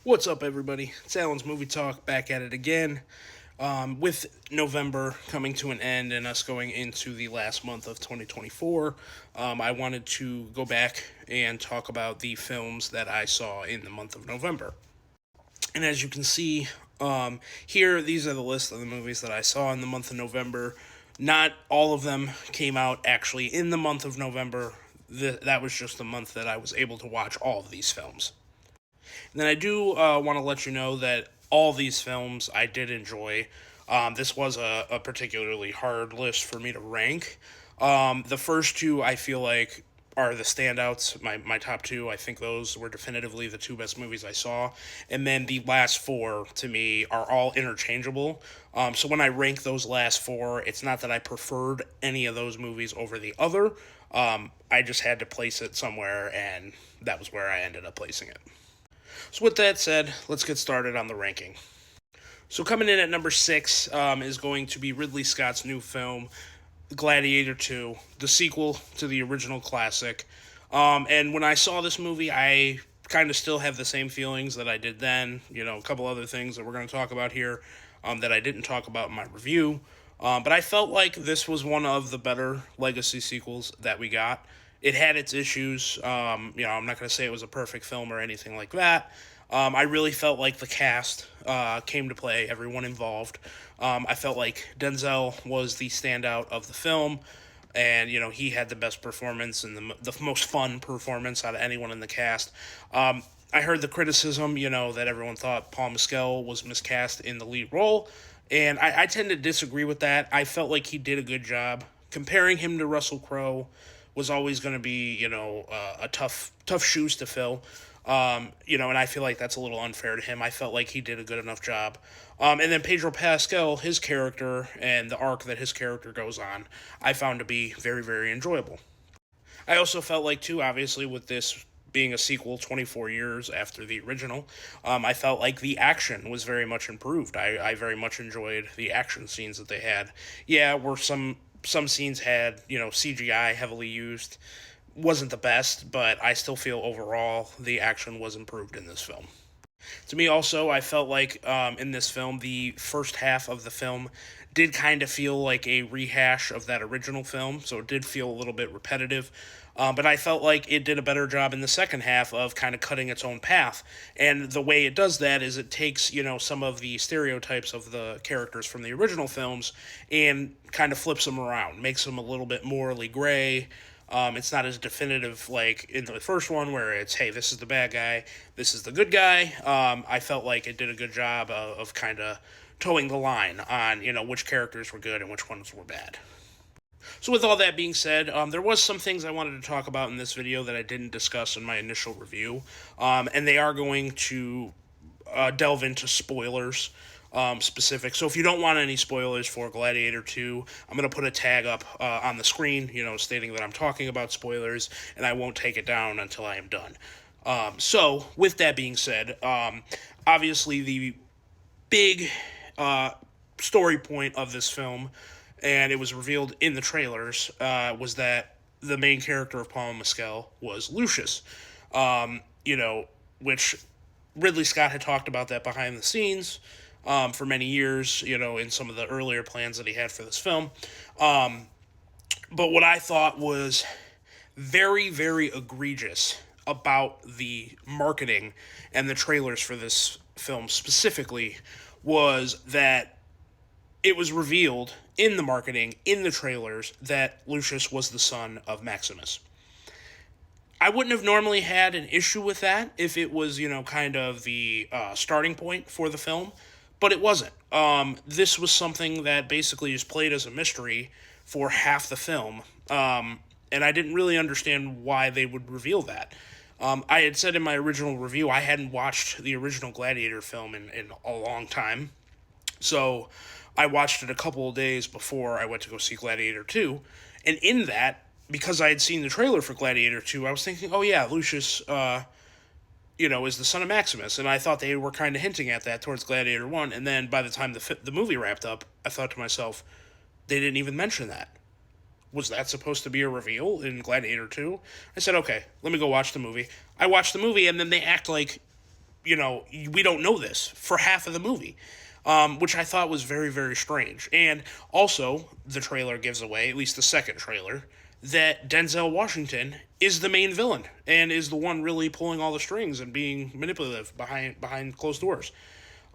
What's up, everybody? It's Alan's Movie Talk, back at it again. With November coming to an end and us going into the last month of 2024, I wanted to go back and talk about the films that I saw in the month of November. And as you can see here, these are the list of the movies that I saw in the month of November. Not all of them came out actually in the month of November. That was just the month that I was able to watch all of these films. And then I do want to let you know that all these films I did enjoy. This was a particularly hard list for me to rank. The first two I feel like are the standouts. My top two, I think those were definitively the two best movies I saw. And then the last four, to me, are all interchangeable. So when I rank those last four, it's not that I preferred any of those movies over the other. I just had to place it somewhere, and that was where I ended up placing it. So with that said, let's get started on the ranking. So coming in at number 6 is going to be Ridley Scott's new film, Gladiator 2, the sequel to the original classic. And when I saw this movie, I kind of still have the same feelings that I did then. You know, a couple other things that we're going to talk about here that I didn't talk about in my review. But I felt like this was one of the better legacy sequels that we got. It had its issues. I'm not going to say it was a perfect film or anything like that. I really felt like the cast came to play, everyone involved. I felt like Denzel was the standout of the film, and he had the best performance and the most fun performance out of anyone in the cast. I heard the criticism, that everyone thought Paul Mescal was miscast in the lead role, and I tend to disagree with that. I felt like he did a good job. Comparing him to Russell Crowe was always going to be, a tough shoes to fill. And I feel like that's a little unfair to him. I felt like he did a good enough job. And then Pedro Pascal, his character and the arc that his character goes on, I found to be very, very enjoyable. I also felt like, too, obviously, with this being a sequel 24 years after the original, I felt like the action was very much improved. I very much enjoyed the action scenes that they had. Yeah, were some scenes had, CGI heavily used. Wasn't the best, but I still feel overall the action was improved in this film. To me, also, I felt like in this film, the first half of the film did kind of feel like a rehash of that original film, so it did feel a little bit repetitive. But I felt like it did a better job in the second half of kind of cutting its own path. And the way it does that is it takes, some of the stereotypes of the characters from the original films and kind of flips them around, makes them a little bit morally gray. It's not as definitive like in the first one where it's, hey, this is the bad guy, this is the good guy. I felt like it did a good job of kind of towing the line on, which characters were good and which ones were bad. So with all that being said, there was some things I wanted to talk about in this video that I didn't discuss in my initial review, and they are going to delve into spoilers. Specific. So if you don't want any spoilers for Gladiator 2, I'm going to put a tag up on the screen, stating that I'm talking about spoilers, and I won't take it down until I am done. So with that being said, obviously the big story point of this film, and it was revealed in the trailers, was that the main character of Paul Mescal was Lucius, which Ridley Scott had talked about that behind the scenes for many years, in some of the earlier plans that he had for this film. But what I thought was very, very egregious about the marketing and the trailers for this film specifically was that it was revealed in the marketing, in the trailers, that Lucius was the son of Maximus. I wouldn't have normally had an issue with that if it was, kind of the starting point for the film, but it wasn't. This was something that basically is played as a mystery for half the film, and I didn't really understand why they would reveal that. I had said in my original review I hadn't watched the original Gladiator film in a long time, so I watched it a couple of days before I went to go see Gladiator 2, and in that, because I had seen the trailer for Gladiator 2, I was thinking, oh yeah, Lucius, is the son of Maximus, and I thought they were kind of hinting at that towards Gladiator 1, and then by the time the movie wrapped up, I thought to myself, they didn't even mention that. Was that supposed to be a reveal in Gladiator 2? I said, okay, let me go watch the movie. I watched the movie, and then they act like we don't know this for half of the movie, which I thought was very, very strange. And also, the trailer gives away, at least the second trailer, that Denzel Washington is the main villain and is the one really pulling all the strings and being manipulative behind closed doors.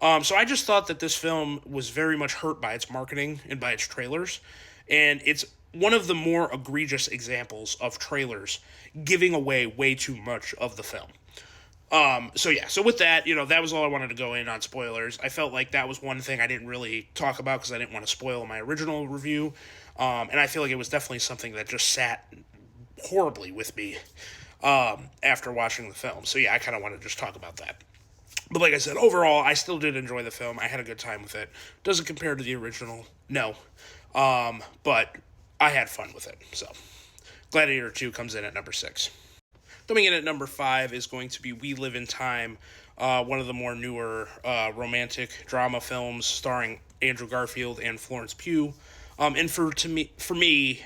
So I just thought that this film was very much hurt by its marketing and by its trailers, and it's one of the more egregious examples of trailers giving away way too much of the film. So yeah, so with that, that was all I wanted to go in on spoilers. I felt like that was one thing I didn't really talk about because I didn't want to spoil my original review. And I feel like it was definitely something that just sat horribly with me after watching the film. So yeah, I kind of want to just talk about that. But like I said, overall, I still did enjoy the film. I had a good time with it. Doesn't compare to the original, no. But I had fun with it. So Gladiator 2 comes in at number 6. Coming in at number 5 is going to be We Live in Time, one of the more newer romantic drama films starring Andrew Garfield and Florence Pugh. And for me,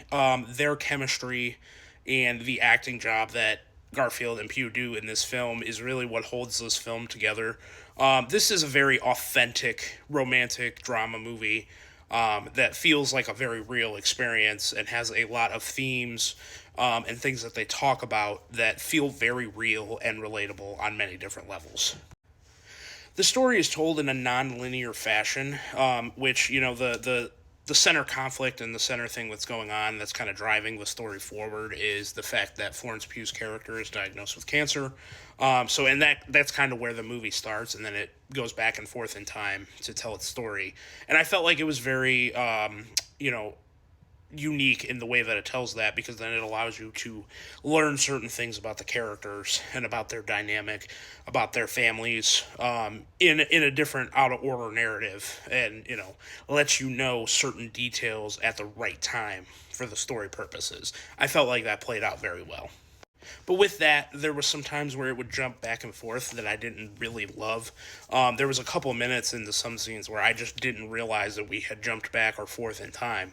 their chemistry and the acting job that Garfield and Pugh do in this film is really what holds this film together. This is a very authentic romantic drama movie that feels like a very real experience and has a lot of themes and things that they talk about that feel very real and relatable on many different levels. The story is told in a non-linear fashion, which, the center conflict and the center thing that's going on that's kind of driving the story forward is the fact that Florence Pugh's character is diagnosed with cancer. And that's kind of where the movie starts, and then it goes back and forth in time to tell its story. And I felt like it was very, unique in the way that it tells that, because then it allows you to learn certain things about the characters and about their dynamic, about their families, in a different out of order narrative, and lets you know certain details at the right time for the story purposes. I felt like that played out very well. But with that, there was some times where it would jump back and forth that I didn't really love. There was a couple of minutes into some scenes where I just didn't realize that we had jumped back or forth in time.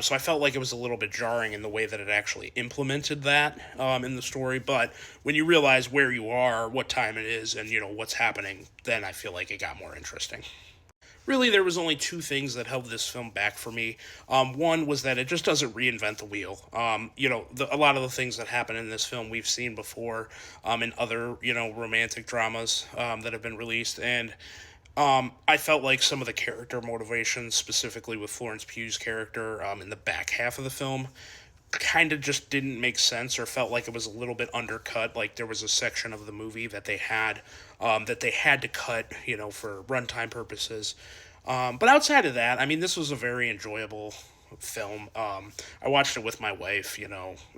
So I felt like it was a little bit jarring in the way that it actually implemented that in the story. But when you realize where you are, what time it is, and what's happening, then I feel like it got more interesting. Really, there was only two things that held this film back for me. One was that it just doesn't reinvent the wheel. A lot of the things that happen in this film we've seen before in other, romantic dramas that have been released. And I felt like some of the character motivations, specifically with Florence Pugh's character in the back half of the film, kind of just didn't make sense, or felt like it was a little bit undercut. Like there was a section of the movie that they had to cut, for runtime purposes. But outside of that, I mean, this was a very enjoyable film. I watched it with my wife,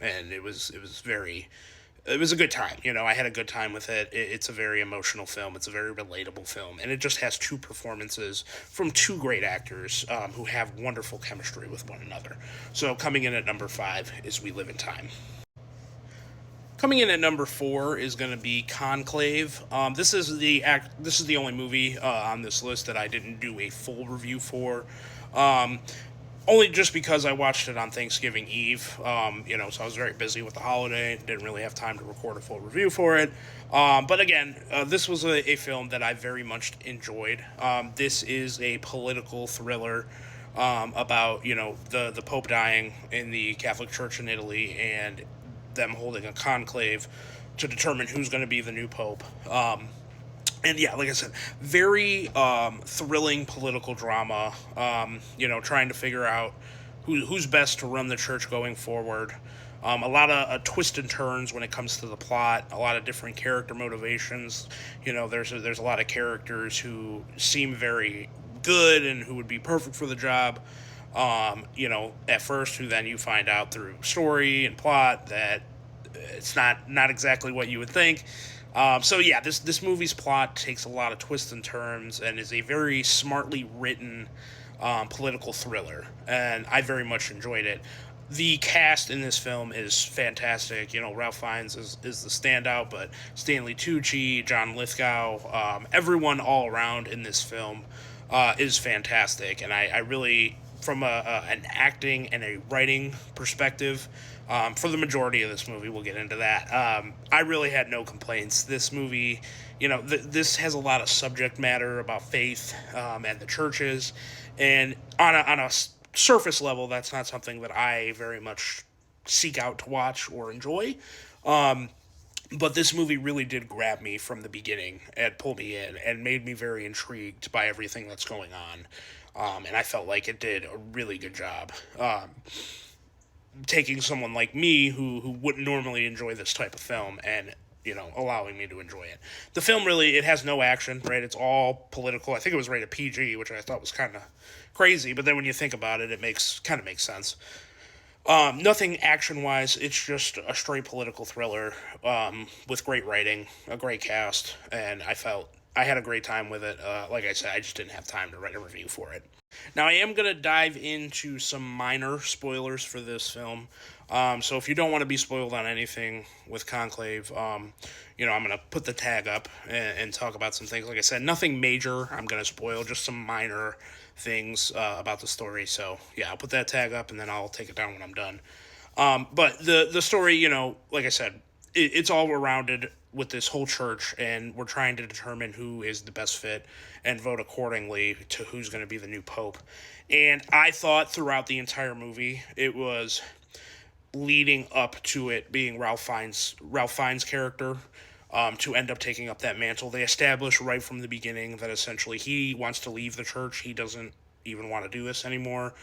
and it was a good time. I had a good time with it. It's a very emotional film. It's a very relatable film. And it just has two performances from two great actors who have wonderful chemistry with one another. So coming in at number 5 is We Live in Time. Coming in at number 4 is going to be Conclave. This is the only movie on this list that I didn't do a full review for. Only just because I watched it on Thanksgiving Eve, so I was very busy with the holiday, didn't really have time to record a full review for it. But again, this was a film that I very much enjoyed. This is a political thriller about, the Pope dying in the Catholic Church in Italy and them holding a conclave to determine who's going to be the new Pope. And yeah, like I said, very thrilling political drama, trying to figure out who's best to run the church going forward. A lot of twists and turns when it comes to the plot, a lot of different character motivations. There's a lot of characters who seem very good and who would be perfect for the job, at first, who then you find out through story and plot that it's not exactly what you would think. This movie's plot takes a lot of twists and turns and is a very smartly written political thriller, and I very much enjoyed it. The cast in this film is fantastic. Ralph Fiennes is the standout, but Stanley Tucci, John Lithgow, everyone all around in this film is fantastic, and I really from an acting and a writing perspective, for the majority of this movie, we'll get into that. I really had no complaints. This movie, this has a lot of subject matter about faith and the churches, and on a surface level, that's not something that I very much seek out to watch or enjoy. But this movie really did grab me from the beginning and pull me in and made me very intrigued by everything that's going on. And I felt like it did a really good job taking someone like me who wouldn't normally enjoy this type of film and allowing me to enjoy it. The film really, it has no action, right? It's all political. I think it was rated PG, which I thought was kind of crazy, but then when you think about it, it makes sense. Nothing action wise. It's just a straight political thriller with great writing, a great cast, and I felt I had a great time with it. Like I said, I just didn't have time to write a review for it. Now, I am going to dive into some minor spoilers for this film. So if you don't want to be spoiled on anything with Conclave, I'm going to put the tag up and talk about some things. Like I said, nothing major I'm going to spoil, just some minor things about the story. So, yeah, I'll put that tag up, and then I'll take it down when I'm done. But the story, like I said, it's all rounded with this whole church, and we're trying to determine who is the best fit and vote accordingly to who's going to be the new pope. And I thought throughout the entire movie, it was leading up to it being Ralph Fiennes' character to end up taking up that mantle. They established right from the beginning that essentially he wants to leave the church. He doesn't even want to do this anymore.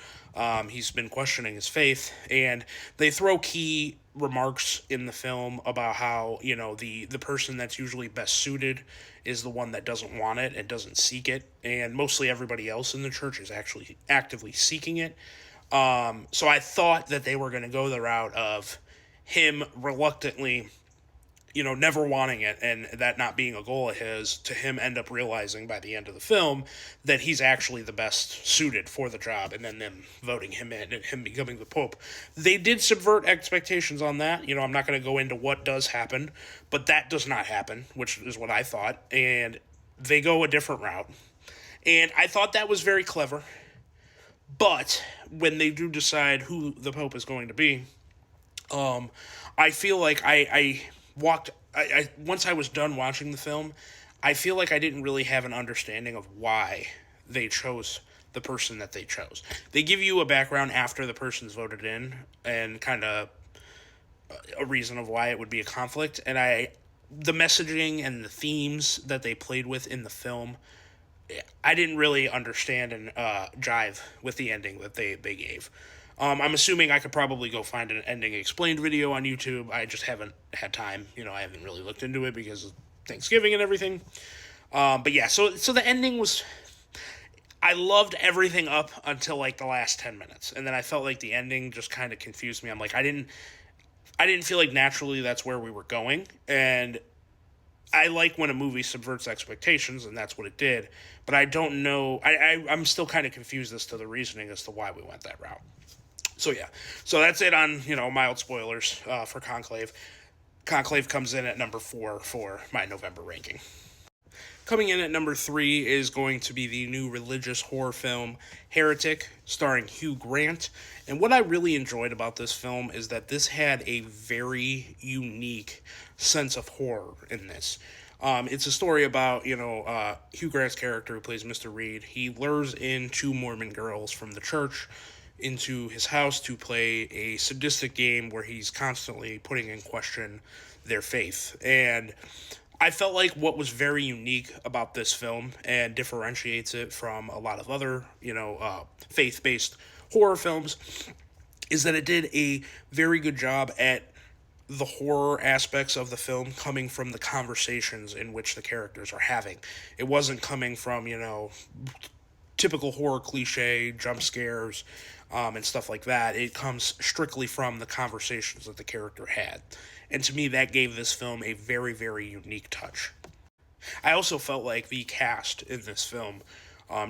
He's been questioning his faith, and they throw key remarks in the film about how the person that's usually best suited is the one that doesn't want it and doesn't seek it, and mostly everybody else in the church is actually actively seeking it. So I thought that they were going to go the route of him reluctantly never wanting it, and that not being a goal of his, to him end up realizing by the end of the film that he's actually the best suited for the job, and then them voting him in and him becoming the pope. They did subvert expectations on that. I'm not going to go into what does happen, but that does not happen, which is what I thought, and they go a different route. And I thought that was very clever, but when they do decide who the pope is going to be, I feel like I once I was done watching the film, I feel like I didn't really have an understanding of why they chose the person that they chose. They give you a background after the person's voted in and kind of a reason of why it would be a conflict, and the messaging and the themes that they played with in the film, I didn't really understand and jive with the ending that they gave. I'm assuming I could probably go find an ending explained video on YouTube. I just haven't had time. I haven't really looked into it because of Thanksgiving and everything. But yeah, so the ending was... I loved everything up until like the last 10 minutes. And then I felt like the ending just kind of confused me. I'm like, I didn't feel like naturally that's where we were going. And I like when a movie subverts expectations, and that's what it did. But I don't know... I'm still kind of confused as to the reasoning as to why we went that route. So yeah, so that's it on, mild spoilers for Conclave. Conclave comes in at number 4 for my November ranking. Coming in at number 3 is going to be the new religious horror film, Heretic, starring Hugh Grant. And what I really enjoyed about this film is that this had a very unique sense of horror in this. It's a story about, Hugh Grant's character who plays Mr. Reed. He lures in 2 Mormon girls from the church into his house to play a sadistic game where he's constantly putting in question their faith. And I felt like what was very unique about this film and differentiates it from a lot of other, faith-based horror films is that it did a very good job at the horror aspects of the film coming from the conversations in which the characters are having. It wasn't coming from, typical horror cliche, jump scares, and stuff like that. It comes strictly from the conversations that the character had. And to me, that gave this film a very, very unique touch. I also felt like the cast in this film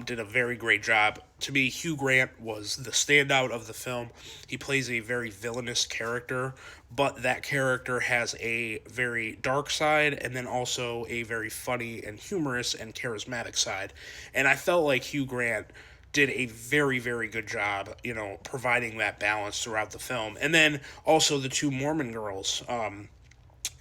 did a very great job. To me, Hugh Grant was the standout of the film. He plays a very villainous character, but that character has a very dark side and then also a very funny and humorous and charismatic side. And I felt like Hugh Grant did a very, very good job, providing that balance throughout the film. And then also the two Mormon girls,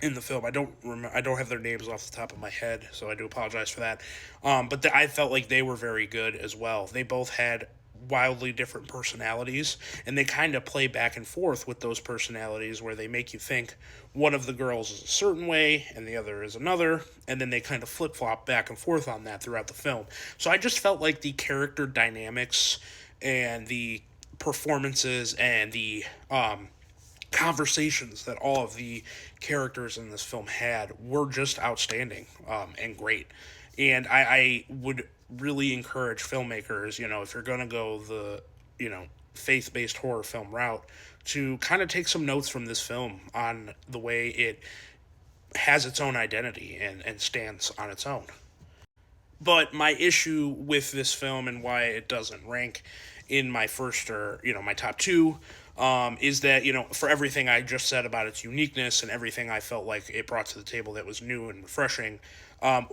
in the film. I don't have their names off the top of my head, so I do apologize for that. But I felt like they were very good as well. They both had wildly different personalities, and they kind of play back and forth with those personalities where they make you think one of the girls is a certain way and the other is another, and then they kind of flip-flop back and forth on that throughout the film. So I just felt like the character dynamics and the performances and the conversations that all of the characters in this film had were just outstanding, and great. And I would really encourage filmmakers, if you're going to go the, faith based horror film route, to kind of take some notes from this film on the way it has its own identity and stands on its own. But my issue with this film and why it doesn't rank in my first or, my top two, is that, for everything I just said about its uniqueness and everything I felt like it brought to the table that was new and refreshing,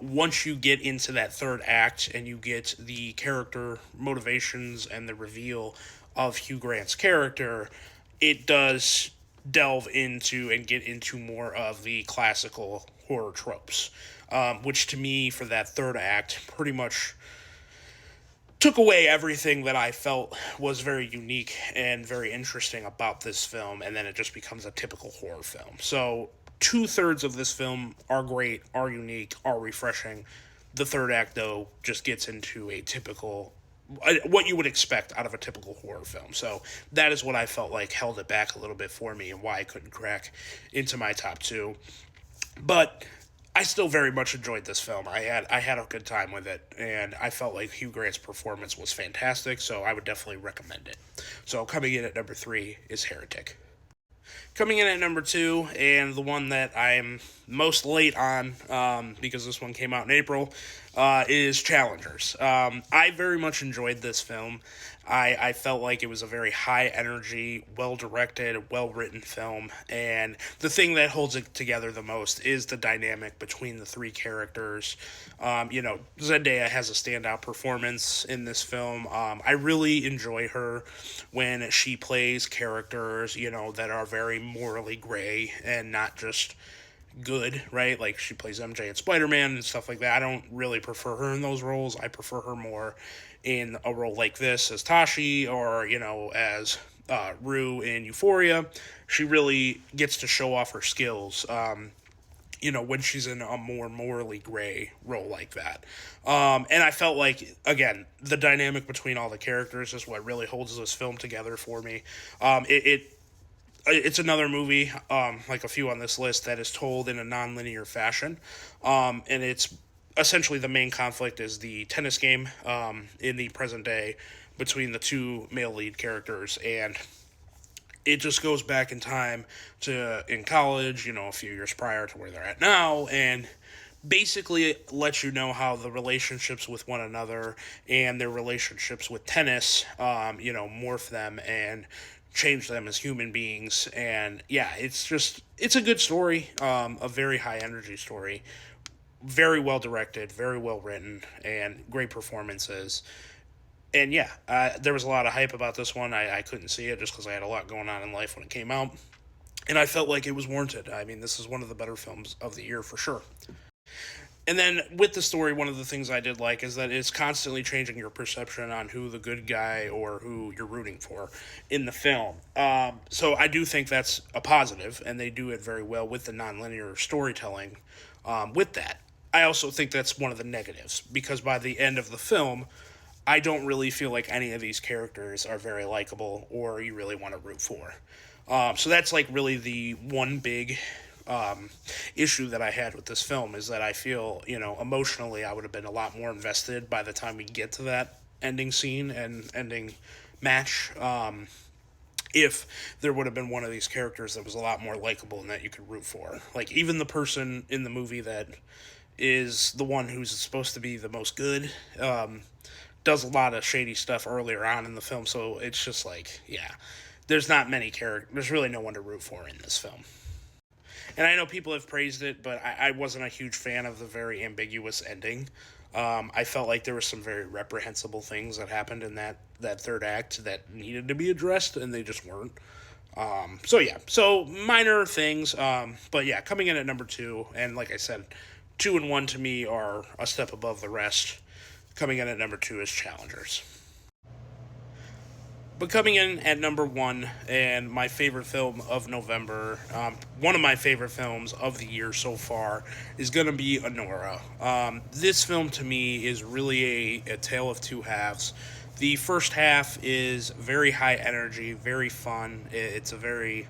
once you get into that third act and you get the character motivations and the reveal of Hugh Grant's character, it does delve into and get into more of the classical horror tropes, which to me, for that third act, pretty much took away everything that I felt was very unique and very interesting about this film, and then it just becomes a typical horror film. So, 2/3 of this film are great, are unique, are refreshing. The third act, though, just gets into a typical, what you would expect out of a typical horror film. So, that is what I felt like held it back a little bit for me and why I couldn't crack into my top two. But I still very much enjoyed this film. I had a good time with it, and I felt like Hugh Grant's performance was fantastic, so I would definitely recommend it. So coming in at number three is Heretic. Coming in at number two, and the one that I'm most late on, because this one came out in April, is Challengers. I very much enjoyed this film. I felt like it was a very high energy, well directed, well written film, and the thing that holds it together the most is the dynamic between the three characters. Zendaya has a standout performance in this film. I really enjoy her when she plays characters, that are very morally gray and not just good, right? Like she plays MJ in Spider-Man and stuff like that. I don't really prefer her in those roles. I prefer her more in a role like this as Tashi, or, as Rue in Euphoria. She really gets to show off her skills, when she's in a more morally gray role like that. And I felt like, again, the dynamic between all the characters is what really holds this film together for me. It's another movie, like a few on this list, that is told in a non-linear fashion. And it's essentially the main conflict is the tennis game, in the present day, between the two male lead characters. And it just goes back in time to in college, a few years prior to where they're at now. And basically it lets you know how the relationships with one another and their relationships with tennis, morph them and change them as human beings. And yeah, it's a good story, a very high energy story, very well directed, very well written, and great performances. And yeah, there was a lot of hype about this one. I couldn't see it just because I had a lot going on in life when it came out, and I felt like it was warranted. I mean, this is one of the better films of the year for sure. And then with the story, one of the things I did like is that it's constantly changing your perception on who the good guy or who you're rooting for in the film. So I do think that's a positive, and they do it very well with the nonlinear storytelling, with that. I also think that's one of the negatives, because by the end of the film, I don't really feel like any of these characters are very likable or you really want to root for. So that's like really the one big issue that I had with this film, is that I feel, emotionally I would have been a lot more invested by the time we get to that ending scene and ending match, if there would have been one of these characters that was a lot more likable and that you could root for. Like, even the person in the movie that is the one who's supposed to be the most good, does a lot of shady stuff earlier on in the film, so it's just like, yeah, there's not many characters, there's really no one to root for in this film. And I know people have praised it, but I wasn't a huge fan of the very ambiguous ending. I felt like there were some very reprehensible things that happened in that third act that needed to be addressed, and they just weren't. So yeah, so minor things, but yeah, coming in at number two, and like I said, two and one to me are a step above the rest. Coming in at number two is Challengers. But coming in at number one, and my favorite film of November, one of my favorite films of the year so far, is going to be Anora. This film to me is really a tale of two halves. The first half is very high energy, very fun. It's a very,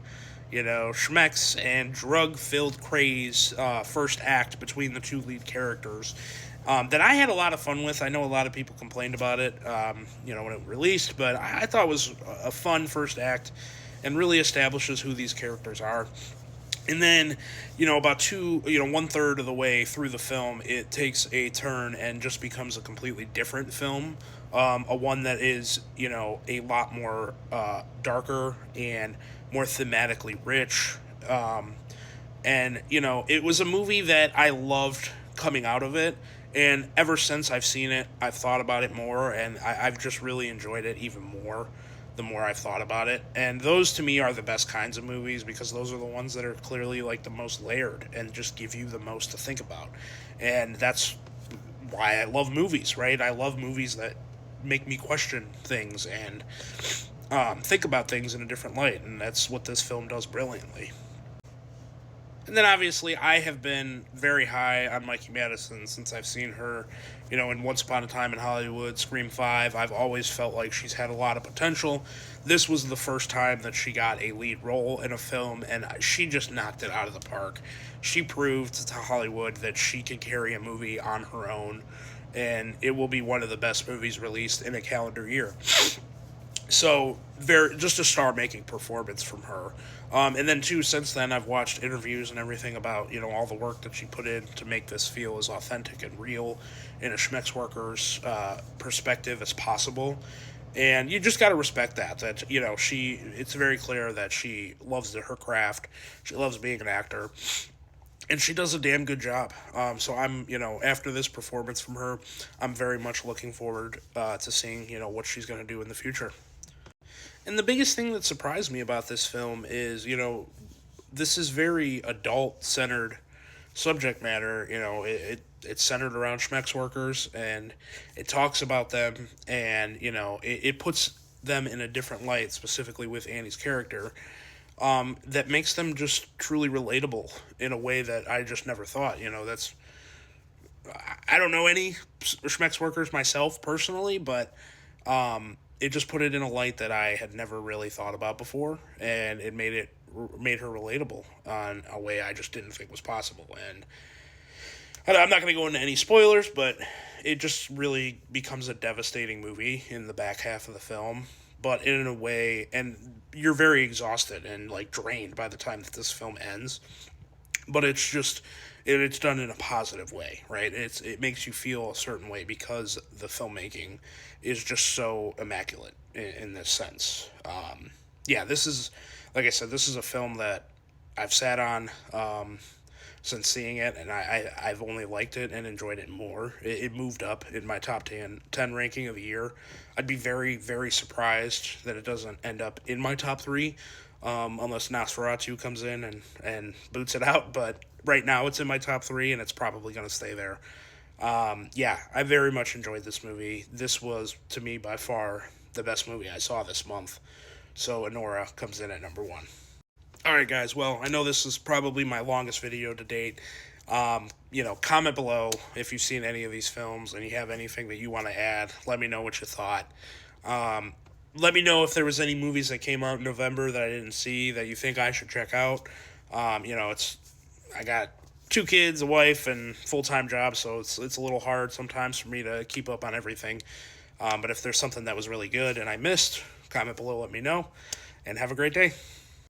schmecks and drug filled craze first act between the two lead characters that I had a lot of fun with. I know a lot of people complained about it, when it released, but I thought it was a fun first act and really establishes who these characters are. And then, about one third of the way through the film, it takes a turn and just becomes a completely different film. A one that is, a lot more darker and more thematically rich. It was a movie that I loved coming out of it. And ever since I've seen it, I've thought about it more, and I've just really enjoyed it even more the more I've thought about it. And those to me are the best kinds of movies because those are the ones that are clearly like the most layered and just give you the most to think about. And that's why I love movies, right? I love movies that make me question things and think about things in a different light, and that's what this film does brilliantly. And then obviously, I have been very high on Mikey Madison since I've seen her, in Once Upon a Time in Hollywood, Scream 5. I've always felt like she's had a lot of potential. This was the first time that she got a lead role in a film, and she just knocked it out of the park. She proved to Hollywood that she can carry a movie on her own, and it will be one of the best movies released in a calendar year. So, very just a star-making performance from her. And then too, since then, I've watched interviews and everything about all the work that she put in to make this feel as authentic and real in a Schmex worker's perspective as possible. And you just got to respect that. That she. It's very clear that she loves her craft. She loves being an actor, and she does a damn good job. So I'm, after this performance from her, I'm very much looking forward to seeing, what she's going to do in the future. And the biggest thing that surprised me about this film is, this is very adult centered subject matter. It's centered around Schmex workers, and it talks about them, and it puts them in a different light, specifically with Annie's character, that makes them just truly relatable in a way that I just never thought. That's I don't know any Schmex workers myself personally, but it just put it in a light that I had never really thought about before, and it made her relatable on a way I just didn't think was possible. And I'm not going to go into any spoilers, but it just really becomes a devastating movie in the back half of the film, but in a way, and you're very exhausted and like drained by the time that this film ends. But it's done in a positive way, right? It makes you feel a certain way because the filmmaking is just so immaculate in this sense. Yeah, this is, like I said, this is a film that I've sat on since seeing it, and I've only liked it and enjoyed it more. It moved up in my top 10 ranking of the year. I'd be very, very surprised that it doesn't end up in my top three, unless Nosferatu comes in and boots it out. But right now it's in my top three, and it's probably going to stay there. Yeah, I very much enjoyed this movie. This was, to me, by far the best movie I saw this month. So Anora comes in at number one. Alright, guys, well, I know this is probably my longest video to date. Comment below if you've seen any of these films and you have anything that you want to add. Let me know what you thought. Let me know if there was any movies that came out in November that I didn't see that you think I should check out. I got 2 kids, a wife, and full-time job, so it's a little hard sometimes for me to keep up on everything. But if there's something that was really good and I missed, comment below, let me know, and have a great day.